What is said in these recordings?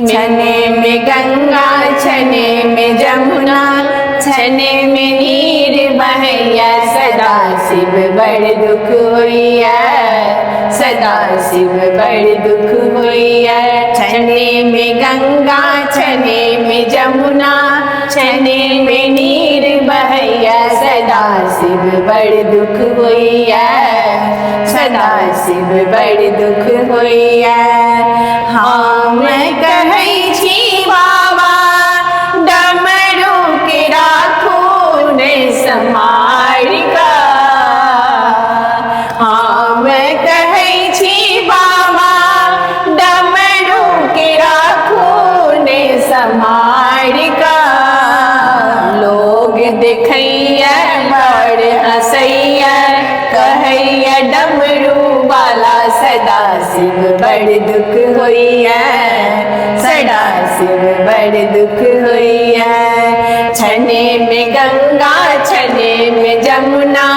छने में गंगा छने में जमुना छने में नीर बहैया सदा शिव बड़ दुख होइया सदा शिव बड़ दुख होइया। छने में गंगा छने में जमुना छने में नीर बहैया सदा शिव बड़ दुख होइया सदा शिव बड़ दुख होइया। हम कहै छी बाबा डमरू के राखू ने समार का। हम कहै छी बाबा डमरू के राखू ने समार का। लोग देखैया बड़ हंसैया कहैया डमरू वाला सदा शिव बड़ दुख होइया सदा शिव बड़ दुख होइया। छने में गंगा छने में जमुना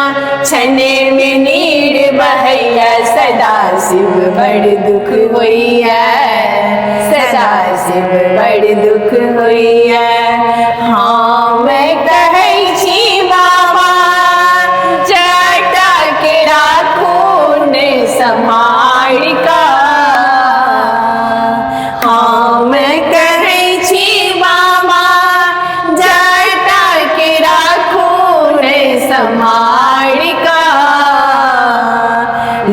छने में नीर बहैया सदा शिव बड़ दुख होइया सदा शिव बड़ दुख होइया। हम कहै छी बाबा जटा के राखू ने समार का। हम कहै छी बाबा जटा के राखू ने समार का।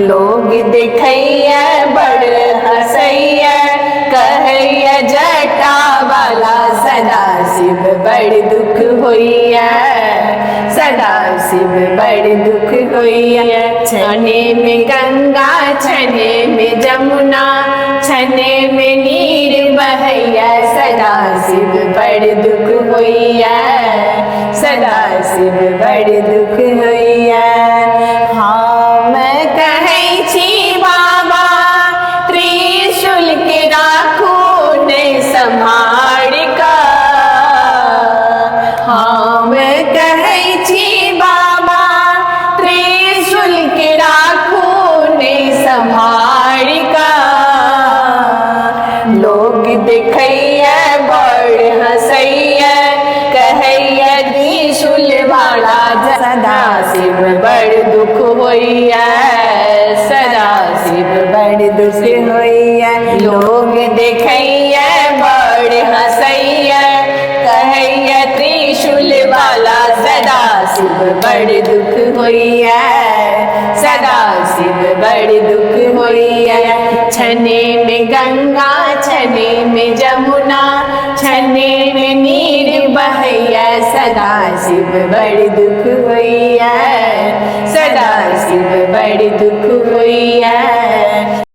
लोग देखैया बड़ हंसैया कहैया जटा वाला सदा शिव बड़ दुख होइया सदा शिव बड़ दुख होइया। छने में गंगा छने में जमुना छने में नीर बहैया सदा शिव बड़ दुख होइया सदा शिव बड़ दुख होइया। हम कहै छी बाबा त्रिशूल के राखू ने संभार का। हम कहै छी बाबा त्रिशूल के राखू ने संभार का। लोग देखैया बड़ हंसैया कहैया त्रिशूल वाला सदा शिव बड़ दुख होइया सदा शिव बड़ दुख होइया। लोग देखैया बड़ हंसैया कहैया त्रिशूल वाला सदा शिव बड़ दुख होइया सदा शिव बड़ दुख होइया। छने में गंगा छने में जमुना छने में नीर बहैया सदा शिव बड़ दुख होइया सदा शिव बड़ दुख होइया।